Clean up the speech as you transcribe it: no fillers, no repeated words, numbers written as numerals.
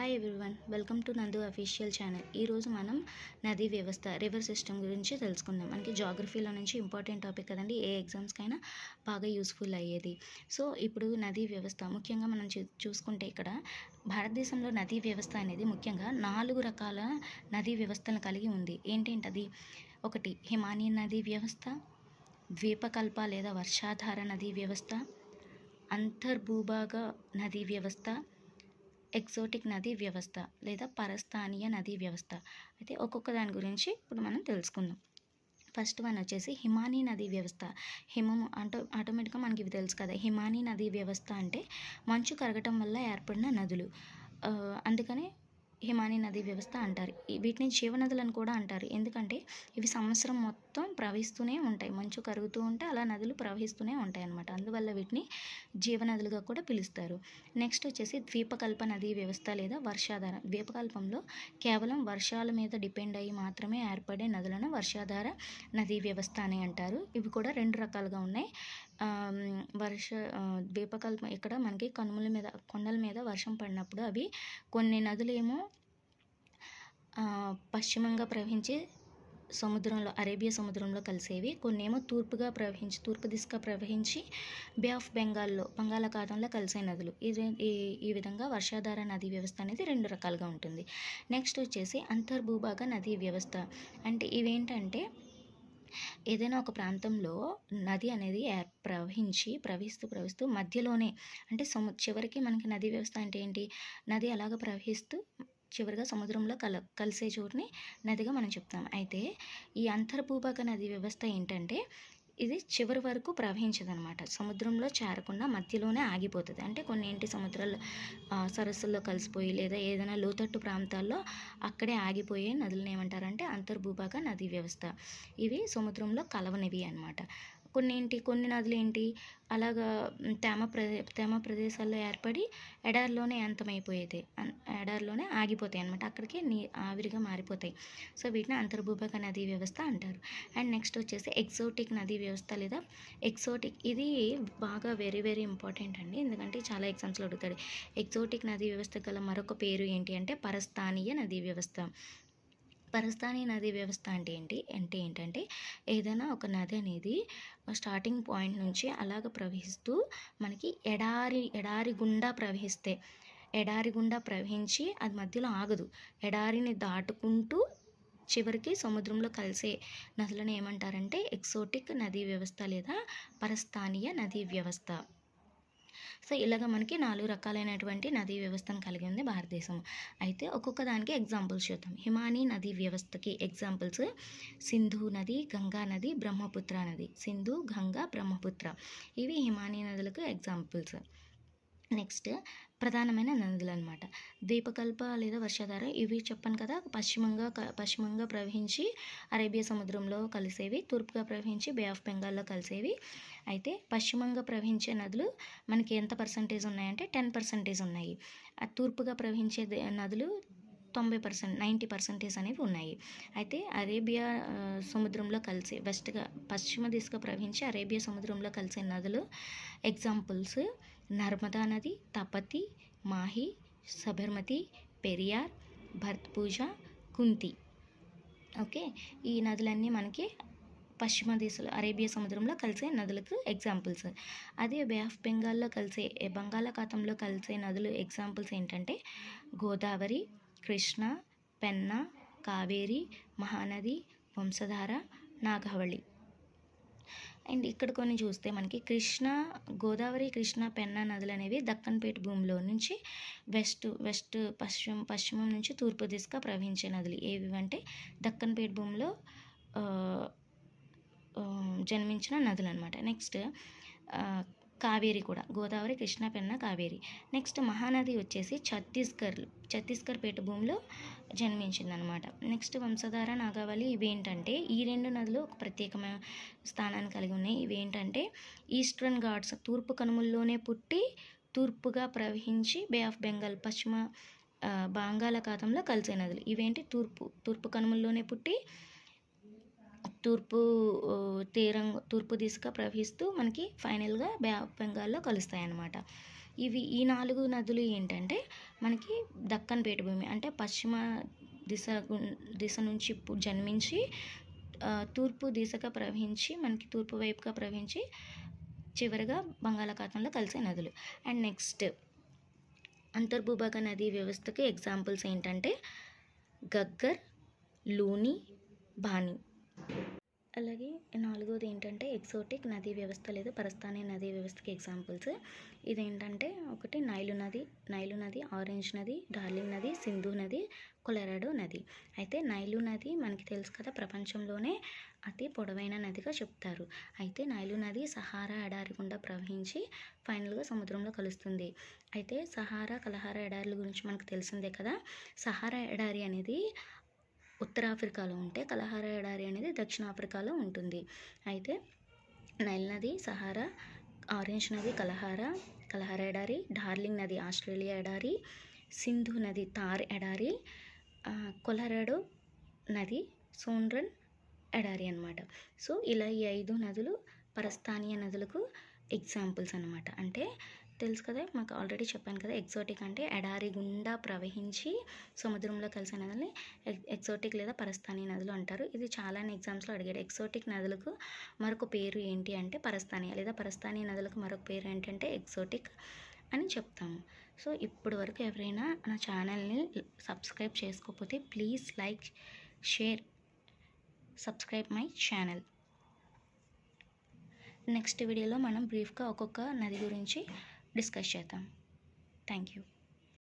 Hi everyone, welcome to నందు official channel. ఈరోజు మనం నదీ వ్యవస్థ రివర్ సిస్టమ్ గురించి తెలుసుకుందాం. మనకి జాగ్రఫీలో నుంచి ఇంపార్టెంట్ టాపిక్ కదండి, ఏ ఎగ్జామ్స్కైనా బాగా యూస్ఫుల్ అయ్యేది. సో ఇప్పుడు నదీ వ్యవస్థ ముఖ్యంగా మనం చూసుకుంటే ఇక్కడ భారతదేశంలో నదీ వ్యవస్థ అనేది ముఖ్యంగా 4 రకాల నదీ వ్యవస్థలను కలిగి ఉంది. ఏంటేంటది? ఒకటి హిమానీ నదీ వ్యవస్థ, ద్వీపకల్ప లేదా వర్షాధార నదీ వ్యవస్థ, అంతర్భూభాగ నదీ వ్యవస్థ, ఎక్సోటిక్ నదీ వ్యవస్థ లేదా పరస్థానీయ నదీ వ్యవస్థ. అయితే ఒక్కొక్క దాని గురించి ఇప్పుడు మనం తెలుసుకుందాం. ఫస్ట్ వన్ వచ్చేసి హిమానీ నదీ వ్యవస్థ. హిమము ఆటోమేటిక్గా మనకి ఇవి తెలుసు కదా. హిమానీ నదీ వ్యవస్థ అంటే మంచు కరగటం వల్ల ఏర్పడిన నదులు, అందుకనే హిమానీ నదీ వ్యవస్థ అంటారు. వీటిని జీవనదులను కూడా అంటారు, ఎందుకంటే ఇవి సంవత్సరం మొత్తం ప్రవహిస్తూనే ఉంటాయి. మంచు కరుగుతూ ఉంటే అలా నదులు ప్రవహిస్తూనే ఉంటాయి అన్నమాట. అందువల్ల వీటిని జీవనదులుగా కూడా పిలుస్తారు. నెక్స్ట్ వచ్చేసి ద్వీపకల్ప నదీ వ్యవస్థ లేదా వర్షాధార. ద్వీపకల్పంలో కేవలం వర్షాల మీద డిపెండ్ అయ్యి మాత్రమే ఏర్పడే నదులను వర్షాధార నదీ వ్యవస్థ అని అంటారు. ఇవి కూడా 2 రకాలుగా ఉన్నాయి. ద్వీపకల్పం ఇక్కడ మనకి కొండల మీద వర్షం పడినప్పుడు అవి కొన్ని నదులేమో పశ్చిమంగా ప్రవహించి సముద్రంలో, అరేబియా సముద్రంలో కలిసేవి. కొన్ని ఏమో తూర్పు దిశగా ప్రవహించి బే ఆఫ్ బెంగాల్లో, బంగాళాఖాతంలో కలిసే నదులు. ఈ విధంగా వర్షాధార నదీ వ్యవస్థ అనేది 2 రకాలుగా ఉంటుంది. నెక్స్ట్ వచ్చేసి అంతర్భూభాగ నదీ వ్యవస్థ. అంటే ఇవేంటంటే ఏదైనా ఒక ప్రాంతంలో నది అనేది ప్రవహిస్తూ మధ్యలోనే, అంటే చివరికి మనకి నదీ వ్యవస్థ అంటే ఏంటి, నది అలాగ ప్రవహిస్తూ చివరిగా సముద్రంలో కలిసే చోటుని నదిగా మనం చెప్తాం. అయితే ఈ అంతర్భూభాగ నదీ వ్యవస్థ ఏంటంటే ఇది చివరి వరకు ప్రవహించదనమాట. సముద్రంలో చేరకుండా మధ్యలోనే ఆగిపోతుంది. అంటే కొన్ని సముద్రాల్లో సరస్సుల్లో కలిసిపోయి లేదా ఏదైనా లోతట్టు ప్రాంతాల్లో అక్కడే ఆగిపోయే నదులను ఏమంటారంటే అంతర్భూభాగ నదీ వ్యవస్థ. ఇవి సముద్రంలో కలవనివి అనమాట. కొన్ని నదులు ఏంటి అలాగా తేమ ప్రదేశాల్లో ఏర్పడి ఎడారిలోనే ఎడారిలోనే ఆగిపోతాయి అనమాట. అక్కడికి ఆవిరిగా మారిపోతాయి. సో వీటిని అంతర్భూభాగ నదీ వ్యవస్థ అంటారు. అండ్ నెక్స్ట్ వచ్చేసి ఎక్సోటిక్ నదీ వ్యవస్థ లేదా ఎక్సోటిక్. ఇది బాగా వెరీ వెరీ ఇంపార్టెంట్ అండి, ఎందుకంటే చాలా ఎగ్జామ్స్లో అడుగుతాడు. ఎక్సోటిక్ నదీ వ్యవస్థ గల మరొక పేరు ఏంటి అంటే పరస్థానీయ నదీ వ్యవస్థ. పరస్థానీయ నదీ వ్యవస్థ అంటే ఏంటంటే ఏదైనా ఒక నది అనేది స్టార్టింగ్ పాయింట్ నుంచి అలాగ ప్రవహిస్తూ మనకి ఎడారి గుండా ప్రవహించి అది మధ్యలో ఆగదు. ఎడారిని దాటుకుంటూ చివరికి సముద్రంలో కలిసే నదులను ఏమంటారంటే ఎక్సోటిక్ నదీ వ్యవస్థ లేదా పరస్థానీయ నదీ వ్యవస్థ. సో ఇలాగ మనకి 4 రకాలైనటువంటి నదీ వ్యవస్థను కలిగి ఉంది భారతదేశం. అయితే ఒక్కొక్క దానికి ఎగ్జాంపుల్స్ చూద్దాం. హిమానీ నదీ వ్యవస్థకి ఎగ్జాంపుల్స్ సింధు నది, గంగా నది, బ్రహ్మపుత్ర నది. సింధు, గంగా, బ్రహ్మపుత్ర ఇవి హిమానీ నదులకు ఎగ్జాంపుల్స్. నెక్స్ట్ ప్రధానమైన నదులు అనమాట. ద్వీపకల్ప లేదా వర్షాధార, ఇవి చెప్పాను కదా, పశ్చిమంగా ప్రవహించి అరేబియా సముద్రంలో కలిసేవి, తూర్పుగా ప్రవహించి బే ఆఫ్ బెంగాల్లో కలిసేవి. అయితే పశ్చిమంగా ప్రవహించే నదులు మనకి ఎంత పర్సంటేజ్ ఉన్నాయంటే 10% ఉన్నాయి. తూర్పుగా ప్రవహించే నదులు 90% అనేవి ఉన్నాయి. అయితే అరేబియా సముద్రంలో కలిసే పశ్చిమ దిశగా ప్రవహించి అరేబియా సముద్రంలో కలిసే నదులు ఎగ్జాంపుల్స్ నర్మదా నది, తపతి, మాహి, సబర్మతి, పెరియార్, భర్త్పూజ, కుంతి. ఓకే, ఈ నదులన్నీ మనకి పశ్చిమ దిశలో అరేబియా సముద్రంలో కలిసే నదులకు ఎగ్జాంపుల్స్. అదే బే ఆఫ్ బెంగాల్లో బంగాళాఖాతంలో కలిసే నదులు ఎగ్జాంపుల్స్ ఏంటంటే గోదావరి, కృష్ణ, పెన్నా, కావేరి, మహానది, వంశధార, నాగావళి. అండ్ ఇక్కడ కొన్ని చూస్తే మనకి గోదావరి, కృష్ణ, పెన్నా నదులు అనేవి దక్కన్పేట భూమిలో నుంచి పశ్చిమం నుంచి తూర్పు దిశగా ప్రవహించే నదులు. ఏవి అంటే దక్కన్పేట భూమిలో జన్మించిన నదులు అనమాట. నెక్స్ట్ కావేరి కూడా, గోదావరి, కృష్ణ, పెన్నా, కావేరి. నెక్స్ట్ మహానది వచ్చేసి ఛత్తీస్గఢ్ పేట భూమిలో జన్మించిందనమాట. నెక్స్ట్ వంశధార, నాగావళి. ఇవేంటంటే ఈ 2 నదులు ఒక ప్రత్యేకమైన స్థానాన్ని కలిగి ఉన్నాయి. ఇవేంటంటే ఈస్టర్న్ ఘాట్స్, తూర్పు కనుమల్లోనే పుట్టి తూర్పుగా ప్రవహించి బే ఆఫ్ బెంగాల్, పశ్చిమ బంగాళాఖాతంలో కలిసే నదులు. ఇవేంటి తూర్పు కనుమల్లోనే పుట్టి తూర్పు దిశగా ప్రవహిస్తూ మనకి ఫైనల్గా బే ఆఫ్ బెంగాల్లో కలుస్తాయి అన్నమాట. ఈ 4 నదులు ఏంటంటే మనకి దక్కన్ పీఠభూమి అంటే పశ్చిమ దిశ నుంచి జన్మించి తూర్పు దిశగా ప్రవహించి మనకి తూర్పు వైపుగా ప్రవహించి చివరిగా బంగాళాఖాతంలో కలిసే నదులు. అండ్ నెక్స్ట్ అంతర్భూభాగ నదీ వ్యవస్థకి ఎగ్జాంపుల్స్ ఏంటంటే గగ్గర్, లూని, బాని. అలాగే 4వది ఏంటంటే ఎక్సోటిక్ నదీ వ్యవస్థ లేదా పరస్థానీయ నదీ వ్యవస్థకి ఎగ్జాంపుల్స్. ఇదేంటంటే ఒకటి నైలు నది, ఆరెంజ్ నది, డార్లింగ్ నది, సింధు నది, కొలరాడో నది. అయితే నైలు నది మనకి తెలుసు కదా, ప్రపంచంలోనే అతి పొడవైన నదిగా చెప్తారు. అయితే నైలు నది సహారా ఎడారి గుండా ప్రవహించి ఫైనల్గా సముద్రంలో కలుస్తుంది. అయితే సహారా, కలహారా ఎడారుల గురించి మనకు తెలిసిందే కదా. సహారా ఎడారి అనేది ఉత్తరాఫ్రికాలో ఉంటే కలహారా ఎడారి అనేది దక్షిణాఫ్రికాలో ఉంటుంది. అయితే నైల్ నది సహారా, ఆరెంజ్ నది కలహారా ఎడారి, డార్లింగ్ నది ఆస్ట్రేలియా ఎడారి, సింధు నది థార్ ఎడారి, కొలరాడో నది సోన్రన్ ఎడారి అన్నమాట. సో ఇలా ఈ 5 నదులు పరస్థానీయ నదులకు ఎగ్జాంపుల్స్ అన్నమాట. అంటే తెలుసు కదా, మాకు ఆల్రెడీ చెప్పాను కదా, ఎగ్జోటిక్ అంటే ఎడారి గుండా ప్రవహించి సముద్రంలో కలిసే నదులని ఎగ్జోటిక్ లేదా పరస్థానీయ నదులు అంటారు. ఇది చాలానే ఎగ్జామ్స్లో అడిగాడు. ఎగ్జోటిక్ నదులకు మరొక పేరు ఏంటి అంటే పరస్థానీయ, లేదా పరస్థానీయ నదులకు మరొక పేరు ఏంటంటే ఎగ్జోటిక్ అని చెప్తాము. సో ఇప్పటి వరకు ఎవరైనా నా ఛానల్ని సబ్స్క్రైబ్ చేసుకోకపోతే please like, share, subscribe my channel. Next వీడియోలో మనం బ్రీఫ్గా ఒక్కొక్క నది గురించి డిస్కస్ చేద్దాం. Thank you.